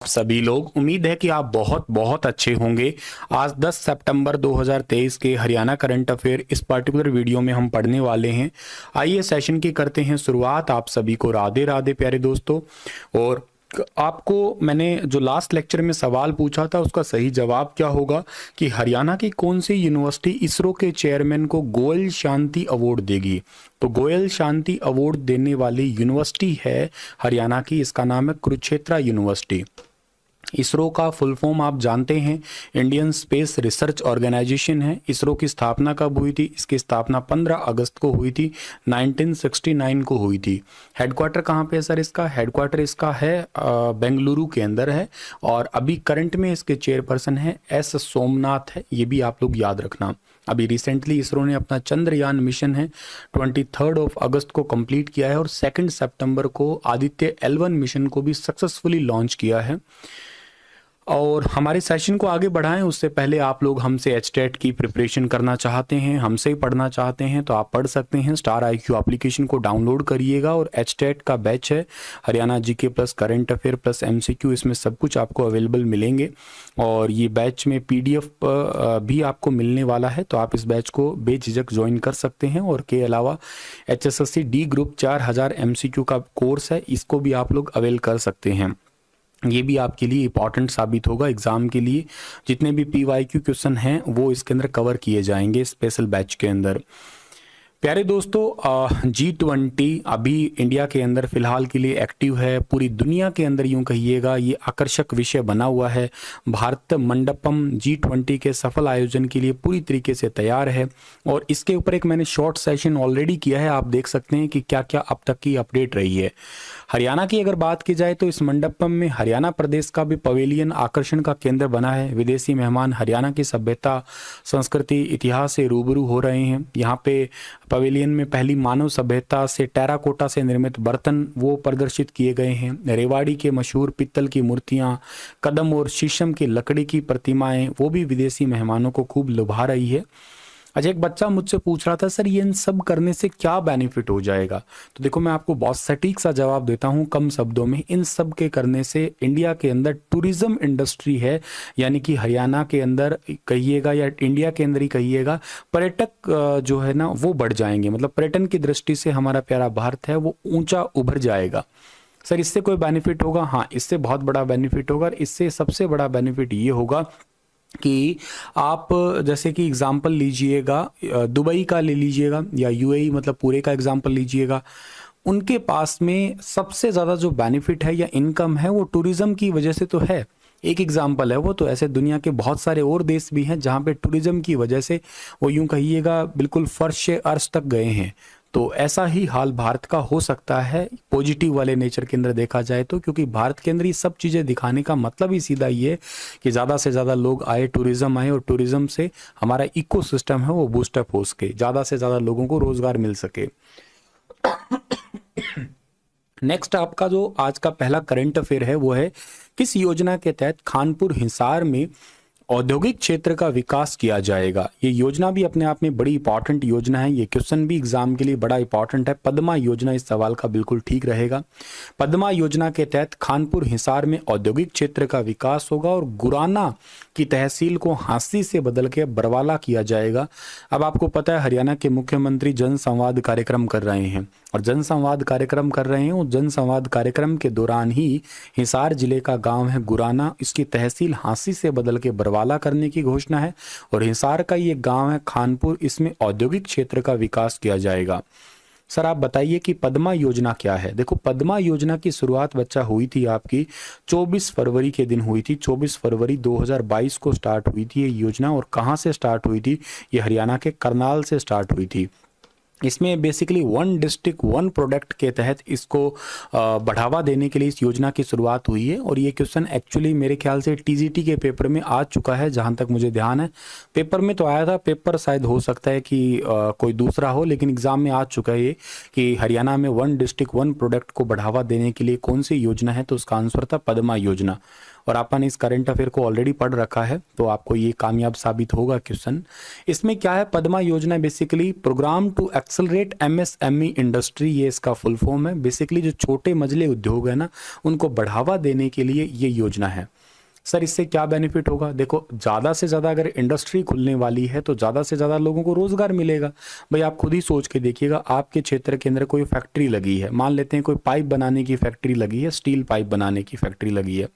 सभी लोग उम्मीद है कि आप बहुत बहुत अच्छे होंगे। आज 10 सितंबर 2023 के हरियाणा करंट अफेयर इस पर्टिकुलर वीडियो में हम पढ़ने वाले हैं। आइए सेशन की करते हैं शुरुआत। आप सभी को राधे राधे प्यारे दोस्तों। और आपको मैंने जो लास्ट लेक्चर में सवाल पूछा था उसका सही जवाब क्या होगा कि हरियाणा की कौन सी यूनिवर्सिटी इसरो के चेयरमैन को गोयल शांति अवार्ड देगी। तो गोयल शांति अवार्ड देने वाली यूनिवर्सिटी है हरियाणा की, इसका नाम है कुरुक्षेत्र यूनिवर्सिटी। इसरो का फुल फॉर्म आप जानते हैं, इंडियन स्पेस रिसर्च ऑर्गेनाइजेशन है। इसरो की स्थापना कब हुई थी? इसकी स्थापना 15 अगस्त को हुई थी, 1969 को हुई थी। हेडक्वार्टर कहाँ पे है सर इसका? हेडक्वार्टर इसका है बेंगलुरु के अंदर है। और अभी करंट में इसके चेयरपर्सन है एस सोमनाथ है, ये भी आप लोग याद रखना। अभी रिसेंटली इसरो ने अपना चंद्रयान मिशन है 23 अगस्त को कंप्लीट किया है और 2 सितंबर को आदित्य L1 मिशन को भी सक्सेसफुली लॉन्च किया है। और हमारे सेशन को आगे बढ़ाएं उससे पहले आप लोग हमसे एचटेट की प्रिपरेशन करना चाहते हैं, हमसे ही पढ़ना चाहते हैं तो आप पढ़ सकते हैं। स्टार IQ एप्लीकेशन को डाउनलोड करिएगा और एचटेट का बैच है Haryana GK plus current affair plus MCQ, इसमें सब कुछ आपको अवेलेबल मिलेंगे। और ये बैच में PDF भी आपको मिलने वाला है, तो आप इस बैच को बेझिझक ज्वाइन कर सकते हैं। और के अलावा HSSC D ग्रुप 4000 MCQ का कोर्स है, इसको भी आप लोग अवेल कर सकते हैं। ये भी आपके लिए इंपॉर्टेंट साबित होगा एग्जाम के लिए। जितने भी PYQ क्वेश्चन हैं वो इसके अंदर कवर किए जाएंगे स्पेशल बैच के अंदर। प्यारे दोस्तों, G20 अभी इंडिया के अंदर फिलहाल के लिए एक्टिव है। पूरी दुनिया के अंदर यूं कहिएगा ये आकर्षक विषय बना हुआ है। भारत मंडपम G20 के सफल आयोजन के लिए पूरी तरीके से तैयार है। और इसके ऊपर एक मैंने शॉर्ट सेशन ऑलरेडी किया है, आप देख सकते हैं कि क्या क्या अब तक की अपडेट रही है। हरियाणा की अगर बात की जाए तो इस मंडपम में हरियाणा प्रदेश का भी पवेलियन आकर्षण का केंद्र बना है। विदेशी मेहमान हरियाणा की सभ्यता, संस्कृति, इतिहास से रूबरू हो रहे हैं। यहाँ पे पवेलियन में पहली मानव सभ्यता से टेराकोटा से निर्मित बर्तन वो प्रदर्शित किए गए हैं। रेवाड़ी के मशहूर पित्तल की मूर्तियां, कदम और शीशम की लकड़ी की प्रतिमाएं वो भी विदेशी मेहमानों को खूब लुभा रही है। अच्छा, एक बच्चा मुझसे पूछ रहा था सर ये इन सब करने से क्या बेनिफिट हो जाएगा। तो देखो मैं आपको बहुत सटीक सा जवाब देता हूँ कम शब्दों में। इन सब के करने से इंडिया के अंदर टूरिज्म इंडस्ट्री है, यानी कि हरियाणा के अंदर कहिएगा या इंडिया के अंदर ही कहिएगा, पर्यटक जो है ना वो बढ़ जाएंगे। मतलब पर्यटन की दृष्टि से हमारा प्यारा भारत है वो ऊंचा उभर जाएगा। सर इससे कोई बेनिफिट होगा? हाँ, इससे बहुत बड़ा बेनिफिट होगा। इससे सबसे बड़ा बेनिफिट ये होगा कि आप जैसे कि एग्जाम्पल लीजिएगा, दुबई का ले लीजिएगा या UAE, मतलब पूरे का एग्जाम्पल लीजिएगा। उनके पास में सबसे ज़्यादा जो बेनिफिट है या इनकम है वो टूरिज्म की वजह से तो है। एक एग्जाम्पल है वो, तो ऐसे दुनिया के बहुत सारे और देश भी हैं जहाँ पे टूरिज्म की वजह से वो यूं कहिएगा बिल्कुल फर्श से अर्श तक गए हैं। तो ऐसा ही हाल भारत का हो सकता है पॉजिटिव वाले नेचर के अंदर देखा जाए तो, क्योंकि भारत के अंदर ये सब चीज़ें दिखाने का मतलब ही सीधा ये है कि ज़्यादा से ज़्यादा लोग आए, टूरिज्म आए और टूरिज्म से हमारा इकोसिस्टम है वो बूस्टअप हो सके, ज़्यादा से ज़्यादा लोगों को रोज़गार मिल सके। नेक्स्ट आपका जो आज का पहला करंट अफेयर है वो है किस योजना के तहत खानपुर हिसार में औद्योगिक क्षेत्र का विकास किया जाएगा। ये योजना भी अपने आप में बड़ी इंपॉर्टेंट योजना है। ये क्वेश्चन भी एग्जाम के लिए बड़ा इंपॉर्टेंट है। पद्मा योजना इस सवाल का बिल्कुल ठीक रहेगा। पद्मा योजना के तहत खानपुर हिसार में औद्योगिक क्षेत्र का विकास होगा और गुराना की तहसील को हांसी से बदल के बरवाला किया जाएगा। अब आपको पता है हरियाणा के मुख्यमंत्री जन संवाद कार्यक्रम कर रहे हैं और जन संवाद कार्यक्रम कर रहे हैं और जन संवाद कार्यक्रम के दौरान ही हिसार जिले का गांव है गुराना, इसकी तहसील हांसी से बदल के बरवाला करने की घोषणा है। और हिसार का ये गांव है खानपुर, इसमें औद्योगिक क्षेत्र का विकास किया जाएगा। सर आप बताइए कि पद्मा योजना क्या है। देखो पद्मा योजना की शुरुआत बच्चा हुई थी आपकी 24 फरवरी के दिन हुई थी। 24 फरवरी 2022 को स्टार्ट हुई थी ये योजना। और कहाँ से स्टार्ट हुई थी? ये हरियाणा के करनाल से स्टार्ट हुई थी। इसमें बेसिकली 1 डिस्ट्रिक्ट 1 प्रोडक्ट के तहत इसको बढ़ावा देने के लिए इस योजना की शुरुआत हुई है। और ये क्वेश्चन एक्चुअली मेरे ख्याल से TGT के पेपर में आ चुका है, जहाँ तक मुझे ध्यान है। पेपर में तो आया था, पेपर शायद हो सकता है कि कोई दूसरा हो, लेकिन एग्जाम में आ चुका है ये कि हरियाणा में 1 डिस्ट्रिक्ट 1 प्रोडक्ट को बढ़ावा देने के लिए कौन सी योजना है। तो उसका आंसर था पद्मा योजना। और अपन इस करंट अफेयर को ऑलरेडी पढ़ रखा है, तो आपको ये कामयाब साबित होगा क्वेश्चन। इसमें क्या है, पद्मा योजना basically program to accelerate MSME industry, ये इसका फुल फॉर्म है। बेसिकली जो छोटे मझले उद्योग है ना, उनको बढ़ावा देने के लिए ये योजना है। सर इससे क्या बेनिफिट होगा? देखो, ज़्यादा से ज़्यादा अगर इंडस्ट्री खुलने वाली है तो ज़्यादा से ज़्यादा लोगों को रोज़गार मिलेगा। भाई आप खुद ही सोच के देखिएगा, आपके क्षेत्र के अंदर कोई फैक्ट्री लगी है, मान लेते हैं कोई पाइप बनाने की फैक्ट्री लगी है, स्टील पाइप बनाने की फैक्ट्री लगी है,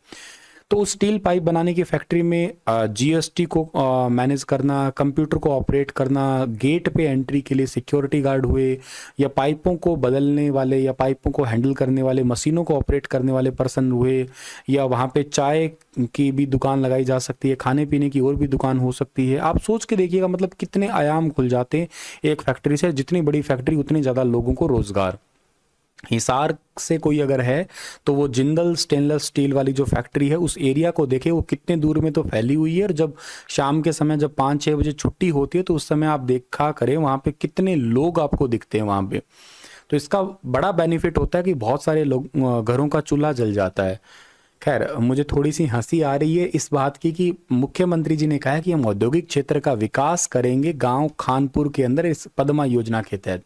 तो उस स्टील पाइप बनाने की फैक्ट्री में जीएसटी को मैनेज करना, कंप्यूटर को ऑपरेट करना, गेट पे एंट्री के लिए सिक्योरिटी गार्ड हुए, या पाइपों को बदलने वाले या पाइपों को हैंडल करने वाले, मशीनों को ऑपरेट करने वाले पर्सन हुए, या वहाँ पे चाय की भी दुकान लगाई जा सकती है, खाने पीने की और भी दुकान हो सकती है। आप सोच के देखिएगा मतलब कितने आयाम खुल जाते हैं एक फैक्ट्री से। जितनी बड़ी फैक्ट्री उतने ज़्यादा लोगों को रोज़गार। हिसार से कोई अगर है तो वो जिंदल स्टेनलेस स्टील वाली जो फैक्ट्री है, उस एरिया को देखे वो कितने दूर में तो फैली हुई है, और जब शाम के समय जब 5-6 बजे छुट्टी होती है तो उस समय आप देखा करें वहाँ पे कितने लोग आपको दिखते हैं वहाँ पे। तो इसका बड़ा बेनिफिट होता है कि बहुत सारे लोग घरों का चूल्हा जल जाता है। खैर, मुझे थोड़ी सी हंसी आ रही है इस बात की कि मुख्यमंत्री जी ने कहा है कि हम औद्योगिक क्षेत्र का विकास करेंगे गांव खानपुर के अंदर इस पद्मा योजना के तहत।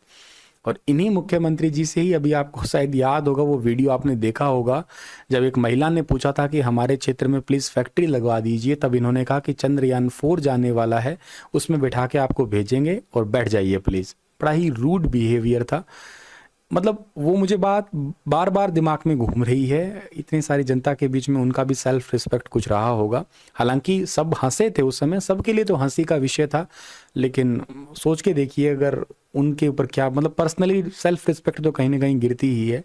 और इन्हीं मुख्यमंत्री जी से ही अभी आपको शायद याद होगा, वो वीडियो आपने देखा होगा, जब एक महिला ने पूछा था कि हमारे क्षेत्र में प्लीज़ फैक्ट्री लगवा दीजिए, तब इन्होंने कहा कि चंद्रयान 4 जाने वाला है, उसमें बैठा के आपको भेजेंगे और बैठ जाइए प्लीज़। बड़ा ही रूड बिहेवियर था। मतलब वो मुझे बात बार बार दिमाग में घूम रही है, इतनी सारी जनता के बीच में उनका भी सेल्फ रिस्पेक्ट कुछ रहा होगा। हालांकि सब हंसे थे उस समय, सबके लिए तो हंसी का विषय था, लेकिन सोच के देखिए अगर उनके ऊपर क्या, मतलब पर्सनली सेल्फ रिस्पेक्ट तो कहीं ना कहीं गिरती ही है।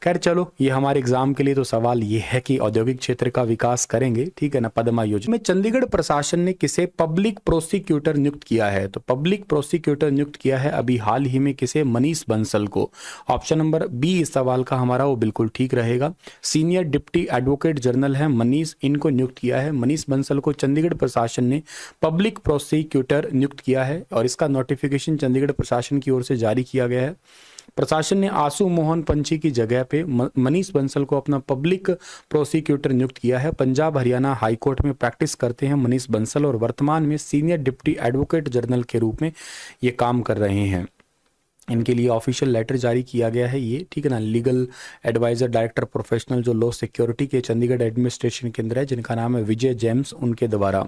खैर चलो, ये हमारे एग्जाम के लिए तो सवाल ये है कि औद्योगिक क्षेत्र का विकास करेंगे, ठीक है ना। पद्मा योजना में चंडीगढ़ प्रशासन ने किसे पब्लिक प्रोसिक्यूटर नियुक्त किया है? तो पब्लिक प्रोसिक्यूटर नियुक्त किया है अभी हाल ही में किसे? मनीष बंसल को। ऑप्शन नंबर बी इस सवाल का हमारा वो बिल्कुल ठीक रहेगा। सीनियर डिप्टी एडवोकेट जनरल है मनीष, इनको नियुक्त किया है। मनीष बंसल को चंडीगढ़ प्रशासन ने पब्लिक प्रोसिक्यूटर नियुक्त किया है और इसका नोटिफिकेशन चंडीगढ़ प्रशासन की ओर से जारी किया गया है। प्रशासन ने आशु मोहन पंछी की जगह पे मनीष बंसल को अपना पब्लिक प्रोसिक्यूटर नियुक्त किया है। पंजाब हरियाणा हाईकोर्ट में प्रैक्टिस करते हैं मनीष बंसल और वर्तमान में सीनियर डिप्टी एडवोकेट जनरल के रूप में ये काम कर रहे हैं। इनके लिए ऑफिशियल लेटर जारी किया गया है ये, ठीक है ना। लीगल एडवाइजर डायरेक्टर प्रोफेशनल जो लॉ सिक्योरिटी के चंडीगढ़ एडमिनिस्ट्रेशन के अंदर है, जिनका नाम है विजय जेम्स, उनके द्वारा।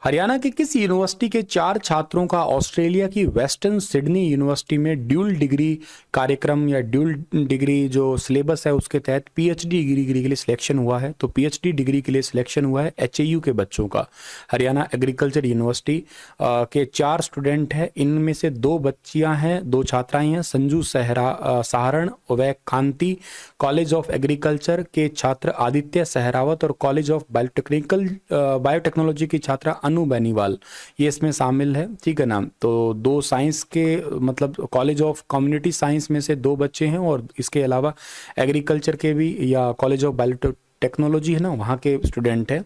हरियाणा के किस यूनिवर्सिटी के 4 छात्रों का ऑस्ट्रेलिया की वेस्टर्न सिडनी यूनिवर्सिटी में ड्यूल डिग्री कार्यक्रम या ड्यूल डिग्री जो सिलेबस है उसके तहत पीएचडी डिग्री के लिए सिलेक्शन हुआ है? तो पीएचडी डिग्री के लिए सिलेक्शन हुआ है एचएयू के बच्चों का। हरियाणा एग्रीकल्चर यूनिवर्सिटी के 4 स्टूडेंट हैं, इनमें से 2 बच्चियां हैं, 2 छात्राएं हैं, संजू सहारण व कांति। कॉलेज ऑफ एग्रीकल्चर के छात्र आदित्य सहरावत और कॉलेज ऑफ बायोटेक्नोलॉजी की छात्रा अनु बेनीवाल, ये इसमें शामिल है, ठीक है ना। तो 2 साइंस के मतलब कॉलेज ऑफ कम्युनिटी साइंस में से 2 बच्चे हैं और इसके अलावा एग्रीकल्चर के भी या कॉलेज ऑफ बायोटेक्नोलॉजी है ना, वहाँ के स्टूडेंट हैं।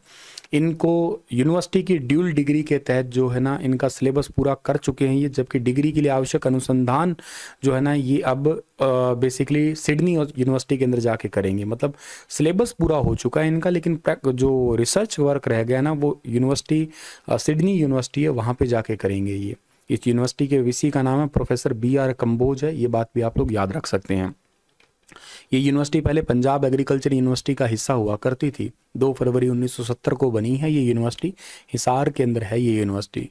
इनको यूनिवर्सिटी की ड्यूल डिग्री के तहत जो है ना इनका सिलेबस पूरा कर चुके हैं ये, जबकि डिग्री के लिए आवश्यक अनुसंधान जो है ना ये अब बेसिकली सिडनी यूनिवर्सिटी के अंदर जाके करेंगे। मतलब सिलेबस पूरा हो चुका है इनका, लेकिन जो रिसर्च वर्क रह गया ना वो यूनिवर्सिटी सिडनी यूनिवर्सिटी है वहाँ पे जाके करेंगे ये। इस यूनिवर्सिटी के वीसी का नाम है प्रोफेसर BR कंबोज है, ये बात भी आप लोग याद रख सकते हैं। ये यूनिवर्सिटी पहले पंजाब एग्रीकल्चर यूनिवर्सिटी का हिस्सा हुआ करती थी। 2 फरवरी 1970 को बनी है ये यूनिवर्सिटी, हिसार के अंदर है ये यूनिवर्सिटी।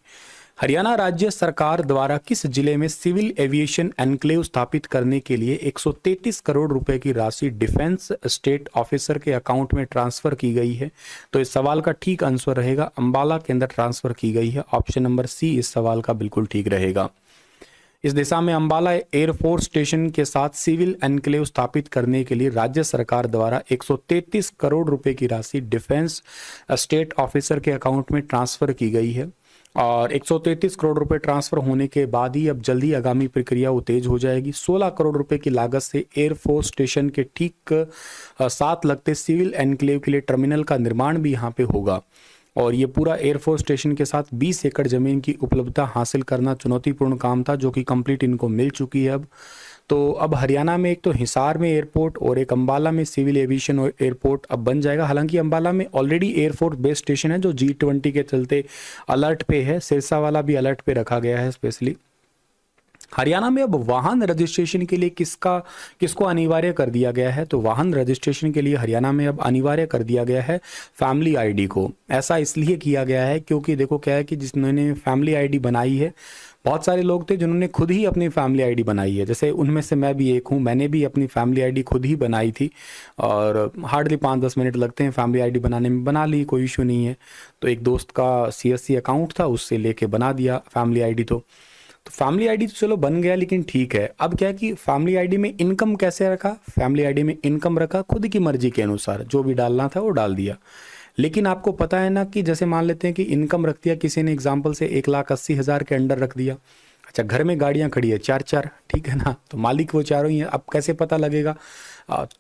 हरियाणा राज्य सरकार द्वारा किस जिले में सिविल एविएशन एनक्लेव स्थापित करने के लिए 133 करोड़ रुपए की राशि डिफेंस स्टेट ऑफिसर के अकाउंट में ट्रांसफर की गई है? तो इस सवाल का ठीक आंसर रहेगा अंबाला के अंदर ट्रांसफर की गई है। ऑप्शन नंबर सी इस सवाल का बिल्कुल ठीक रहेगा। इस दिशा में अंबाला एयरफोर्स स्टेशन के साथ सिविल एनक्लेव स्थापित करने के लिए राज्य सरकार द्वारा 133 करोड़ रुपए की राशि डिफेंस स्टेट ऑफिसर के अकाउंट में ट्रांसफर की गई है। और 133 करोड़ रुपए ट्रांसफर होने के बाद ही अब जल्दी आगामी प्रक्रिया वो तेज हो जाएगी। 16 करोड़ रुपए की लागत से एयरफोर्स स्टेशन के ठीक साथ लगते सिविल एनक्लेव के लिए टर्मिनल का निर्माण भी यहाँ पे होगा। और ये पूरा एयरफोर्स स्टेशन के साथ 20 एकड़ जमीन की उपलब्धता हासिल करना चुनौतीपूर्ण काम था, जो कि कंप्लीट इनको मिल चुकी है अब। तो अब हरियाणा में एक तो हिसार में एयरपोर्ट और एक अंबाला में सिविल एविएशन एयरपोर्ट अब बन जाएगा। हालांकि अंबाला में ऑलरेडी एयरफोर्स बेस स्टेशन है जो G20 के चलते अलर्ट पे है, सिरसा वाला भी अलर्ट पे रखा गया है स्पेशली। हरियाणा में अब वाहन रजिस्ट्रेशन के लिए किसको अनिवार्य कर दिया गया है, तो वाहन रजिस्ट्रेशन के लिए हरियाणा में अब अनिवार्य कर दिया गया है फैमिली आईडी को। ऐसा इसलिए किया गया है क्योंकि देखो क्या है कि जिन्होंने फैमिली आईडी बनाई है, बहुत सारे लोग थे जिन्होंने खुद ही अपनी फैमिली आईडी बनाई है, जैसे उनमें से मैं भी एक हूँ। मैंने भी अपनी फैमिली आईडी खुद ही बनाई थी और हार्डली 5-10 मिनट लगते हैं फैमिली आईडी बनाने में, बना ली, कोई इशू नहीं है। तो एक दोस्त का CSC अकाउंट था, उससे लेके बना दिया फैमिली आईडी। तो फैमिली आईडी तो चलो बन गया, लेकिन ठीक है। अब क्या है कि फैमिली आईडी में इनकम कैसे रखा, फैमिली आईडी में इनकम रखा खुद की मर्जी के अनुसार, जो भी डालना था वो डाल दिया। लेकिन आपको पता है ना कि जैसे मान लेते हैं कि इनकम रख दिया किसी ने, एग्जाम्पल से 1,80,000 के अंडर रख दिया। अच्छा, घर में गाड़ियां खड़ी है 4-4, ठीक है ना, तो मालिक वो चारों ही है। अब कैसे पता लगेगा?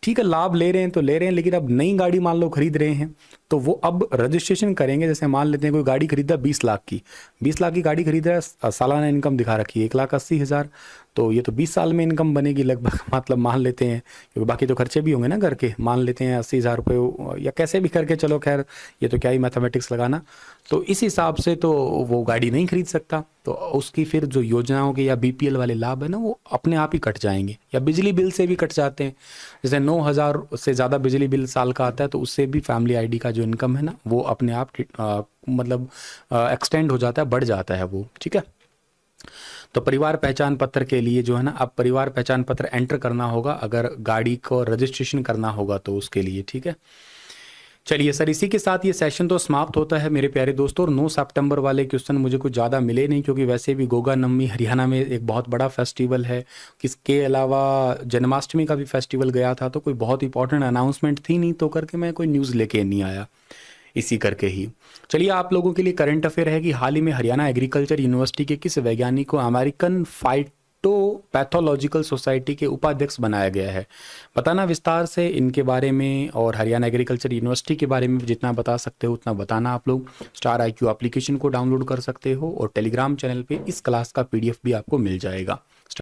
ठीक है, लाभ ले रहे हैं तो ले रहे हैं, लेकिन अब नई गाड़ी मान लो खरीद रहे हैं तो वो अब रजिस्ट्रेशन करेंगे। जैसे मान लेते हैं कोई गाड़ी खरीदा 20 लाख की, 20 लाख की गाड़ी खरीद रहा है, सालाना इनकम दिखा रखी है 1,80,000, तो ये तो 20 साल में इनकम बनेगी लगभग, मतलब मान लेते हैं, क्योंकि बाकी तो खर्चे भी होंगे ना घर के, मान लेते हैं 80,000 रुपये या कैसे भी करके, चलो खैर ये तो क्या ही मैथमेटिक्स लगाना। तो इस हिसाब से तो वो गाड़ी नहीं खरीद सकता, तो उसकी फिर जो योजनाओं के या BPL वाले लाभ है ना वो अपने आप ही कट जाएंगे, या बिजली बिल से भी कट जाते हैं। जैसे 9,000 से ज़्यादा बिजली बिल साल का आता है तो उससे भी फैमिली आईडी का जो इनकम है ना वो अपने आप मतलब एक्सटेंड हो जाता है, बढ़ जाता है वो, ठीक है। तो परिवार पहचान पत्र के लिए जो है ना, अब परिवार पहचान पत्र एंटर करना होगा अगर गाड़ी को रजिस्ट्रेशन करना होगा तो उसके लिए, ठीक है। चलिए सर, इसी के साथ ये सेशन तो समाप्त होता है मेरे प्यारे दोस्तों। और 9 सितंबर वाले क्वेश्चन मुझे कुछ ज़्यादा मिले नहीं, क्योंकि वैसे भी गोगा नवमी हरियाणा में एक बहुत बड़ा फेस्टिवल है। किसके अलावा जन्माष्टमी का भी फेस्टिवल गया था, तो कोई बहुत इंपॉर्टेंट अनाउंसमेंट थी नहीं, तो करके मैं कोई न्यूज़ लेके नहीं आया, इसी करके ही। चलिए, आप लोगों के लिए करंट अफेयर है कि हाल ही में हरियाणा एग्रीकल्चर यूनिवर्सिटी के किस वैज्ञानिक को अमेरिकन फाइटोपैथोलॉजिकल सोसाइटी के उपाध्यक्ष बनाया गया है। बताना विस्तार से इनके बारे में, और हरियाणा एग्रीकल्चर यूनिवर्सिटी के बारे में जितना बता सकते हो उतना बताना। आप लोग स्टार IQ एप्लीकेशन को डाउनलोड कर सकते हो और टेलीग्राम चैनल पे इस क्लास का PDF भी आपको मिल जाएगा।